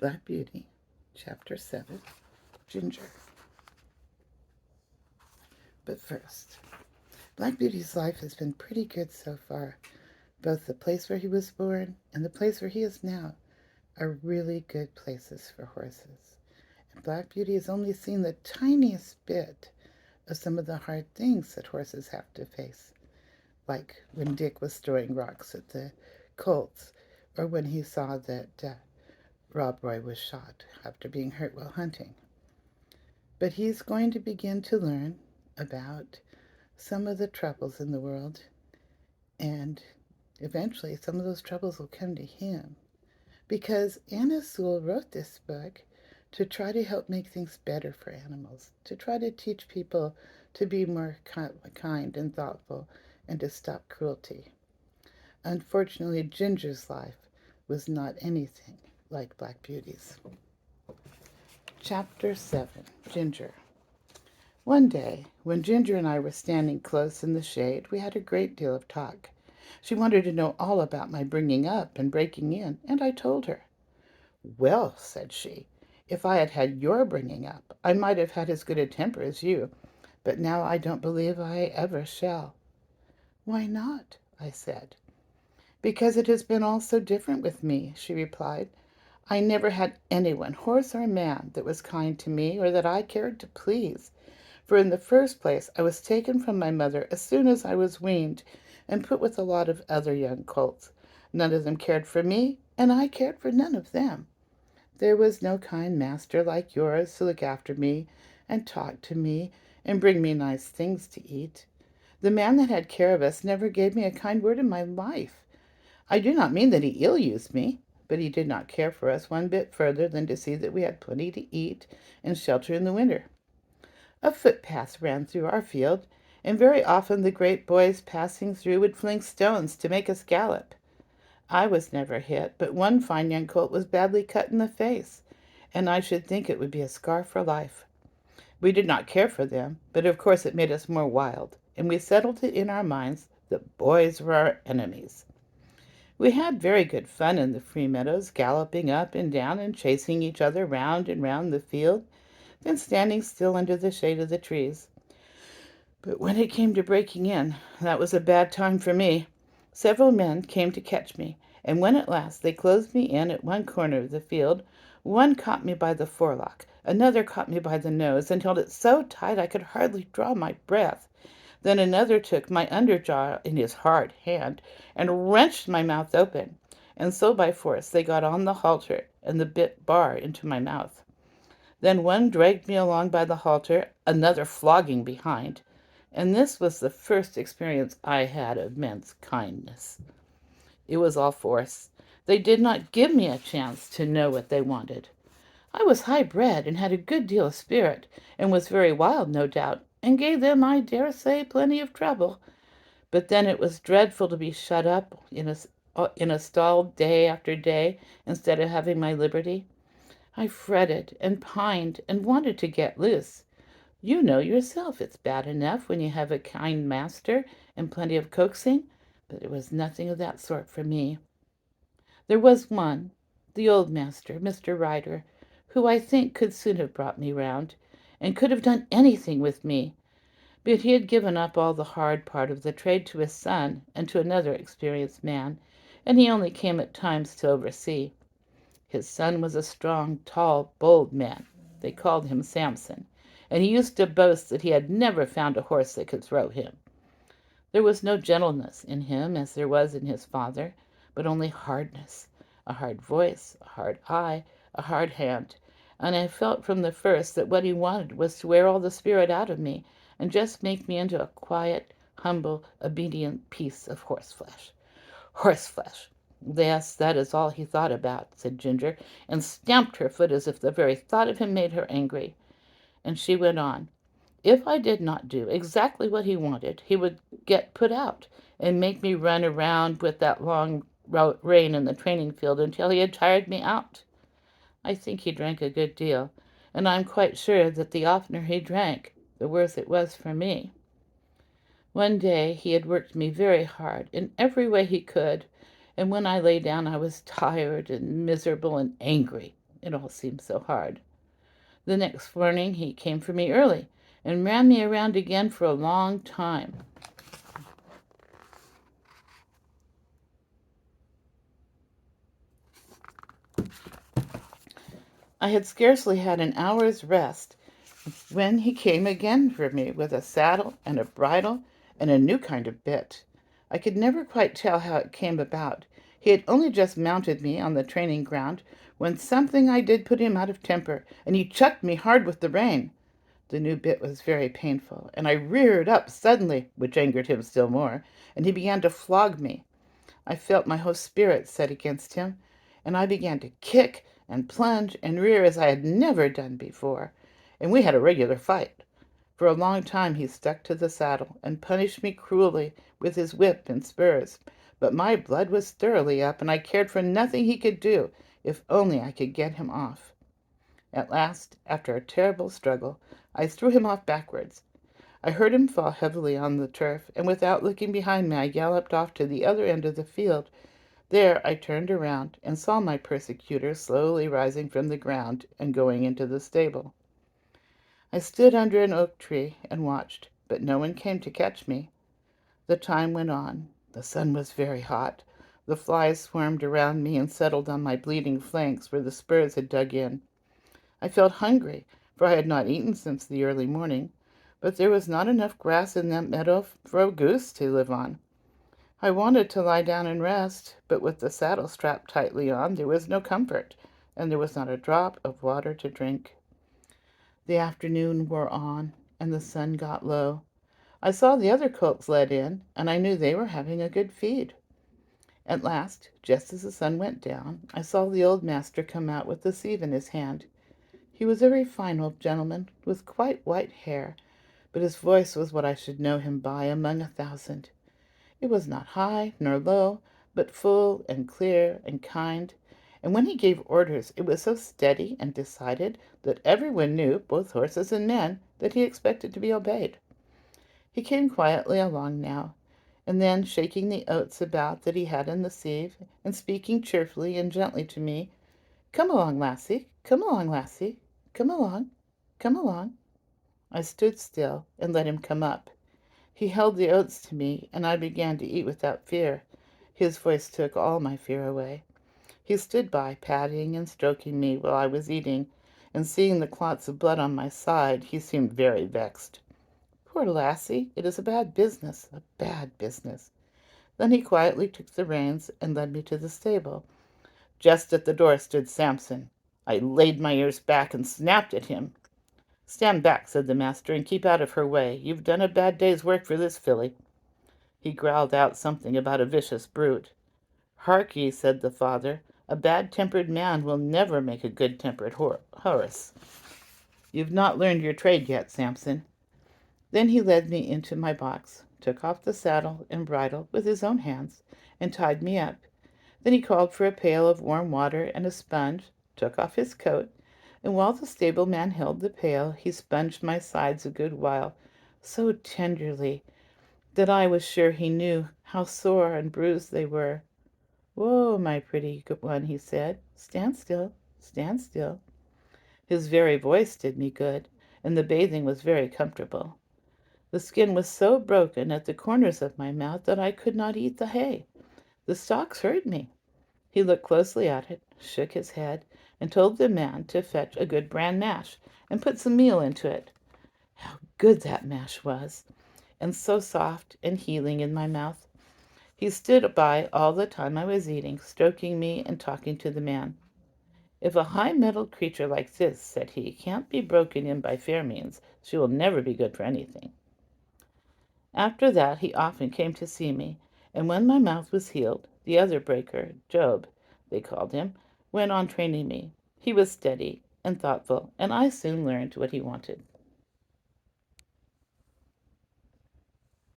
Black Beauty, Chapter 7, Ginger. But first, Black Beauty's life has been pretty good so far. Both the place where he was born and the place where he is now are really good places for horses. And Black Beauty has only seen the tiniest bit of some of the hard things that horses have to face, like when Dick was throwing rocks at the colts, or when he saw that Rob Roy was shot after being hurt while hunting. But he's going to begin to learn about some of the troubles in the world, and eventually some of those troubles will come to him. Because Anna Sewell wrote this book to try to help make things better for animals, to try to teach people to be more kind and thoughtful, and to stop cruelty. Unfortunately, Ginger's life was not anything like Black Beauty's. Chapter 7, Ginger. One day, when Ginger and I were standing close in the shade, we had a great deal of talk. She wanted to know all about my bringing up and breaking in, and I told her. "Well," said she, "if I had had your bringing up, I might have had as good a temper as you, but now I don't believe I ever shall." "Why not?" I said. "Because it has been all so different with me," she replied. "I never had anyone, horse or man, that was kind to me or that I cared to please. For in the first place, I was taken from my mother as soon as I was weaned and put with a lot of other young colts. None of them cared for me, and I cared for none of them. There was no kind master like yours to look after me and talk to me and bring me nice things to eat. The man that had care of us never gave me a kind word in my life. I do not mean that he ill-used me, but he did not care for us one bit further than to see that we had plenty to eat and shelter in the winter. A footpath ran through our field, and very often the great boys passing through would fling stones to make us gallop. I was never hit, but one fine young colt was badly cut in the face, and I should think it would be a scar for life. We did not care for them, but of course it made us more wild, and we settled it in our minds that boys were our enemies. We had very good fun in the free meadows, galloping up and down and chasing each other round and round the field, then standing still under the shade of the trees. But when it came to breaking in, that was a bad time for me. Several men came to catch me, and when at last they closed me in at one corner of the field, one caught me by the forelock, another caught me by the nose, and held it so tight I could hardly draw my breath. Then another took my underjaw in his hard hand and wrenched my mouth open, and so by force they got on the halter and the bit bar into my mouth. Then one dragged me along by the halter, another flogging behind, and this was the first experience I had of men's kindness. It was all force. They did not give me a chance to know what they wanted. I was high-bred and had a good deal of spirit, and was very wild, no doubt, and gave them, I dare say, plenty of trouble. But then it was dreadful to be shut up in a stall day after day instead of having my liberty. I fretted and pined and wanted to get loose. You know yourself it's bad enough when you have a kind master and plenty of coaxing, but it was nothing of that sort for me. There was one, the old master, Mr. Ryder, who I think could soon have brought me round, and could have done anything with me, but he had given up all the hard part of the trade to his son and to another experienced man, and he only came at times to oversee. His son was a strong, tall, bold man. They called him Samson, and he used to boast that he had never found a horse that could throw him. There was no gentleness in him as there was in his father, but only hardness, a hard voice, a hard eye, a hard hand, and I felt from the first that what he wanted was to wear all the spirit out of me and just make me into a quiet, humble, obedient piece of horseflesh. Horseflesh! Yes, that is all he thought about, said Ginger, and stamped her foot as if the very thought of him made her angry. And she went on. If I did not do exactly what he wanted, he would get put out and make me run around with that long rein in the training field until he had tired me out. I think he drank a good deal, and I'm quite sure that the oftener he drank, the worse it was for me. One day he had worked me very hard in every way he could, and when I lay down I was tired and miserable and angry. it all seemed so hard. The next morning he came for me early and ran me around again for a long time. I had scarcely had an hour's rest when he came again for me with a saddle and a bridle and a new kind of bit. I could never quite tell how it came about. He had only just mounted me on the training ground when something I did put him out of temper, and he chucked me hard with the rein. The new bit was very painful, and I reared up suddenly, which angered him still more, and he began to flog me. I felt my whole spirit set against him, and I began to kick and plunge and rear as I had never done before, and we had a regular fight. For a long time he stuck to the saddle and punished me cruelly with his whip and spurs, but my blood was thoroughly up, and I cared for nothing he could do, if only I could get him off. At last, after a terrible struggle, I threw him off backwards. I heard him fall heavily on the turf, and without looking behind me I galloped off to the other end of the field. There I turned around and saw my persecutor slowly rising from the ground and going into the stable. I stood under an oak tree and watched, but no one came to catch me. The time went on. The sun was very hot. The flies swarmed around me and settled on my bleeding flanks where the spurs had dug in. I felt hungry, for I had not eaten since the early morning, but there was not enough grass in that meadow for a goose to live on. I wanted to lie down and rest, but with the saddle strapped tightly on, there was no comfort, and there was not a drop of water to drink. The afternoon wore on, and the sun got low. I saw the other colts led in, and I knew they were having a good feed. At last, just as the sun went down, I saw the old master come out with the sieve in his hand. He was a very fine old gentleman, with quite white hair, but his voice was what I should know him by among 1,000. It was not high nor low, but full and clear and kind, and when he gave orders it was so steady and decided that everyone knew, both horses and men, that he expected to be obeyed. He came quietly along now, and then shaking the oats about that he had in the sieve, and speaking cheerfully and gently to me, "Come along, lassie, come along, lassie, come along, come along." I stood still and let him come up. He held the oats to me, and I began to eat without fear. His voice took all my fear away. He stood by, patting and stroking me while I was eating, and seeing the clots of blood on my side, he seemed very vexed. "Poor lassie, it is a bad business, a bad business." Then he quietly took the reins and led me to the stable. Just at the door stood Samson. I laid my ears back and snapped at him. "Stand back," said the master, "and keep out of her way. You've done a bad day's work for this filly." He growled out something about a vicious brute. "Hark ye," said the father, "a bad-tempered man will never make a good-tempered horse. You've not learned your trade yet, Samson." Then he led me into my box, took off the saddle and bridle with his own hands, and tied me up. Then he called for a pail of warm water and a sponge, took off his coat, and while the stable-man held the pail, he sponged my sides a good while, so tenderly that I was sure he knew how sore and bruised they were. "Whoa, my pretty one," he said. "Stand still, stand still." His very voice did me good, and the bathing was very comfortable. The skin was so broken at the corners of my mouth that I could not eat the hay. The stalks hurt me. He looked closely at it, shook his head, and told the man to fetch a good bran mash and put some meal into it. How good that mash was, and so soft and healing in my mouth. He stood by all the time I was eating, stroking me and talking to the man. "If a high-mettled creature like this," said he, "can't be broken in by fair means, she will never be good for anything." After that he often came to see me, and when my mouth was healed, the other breaker, Job, they called him, went on training me. He was steady and thoughtful, and I soon learned what he wanted.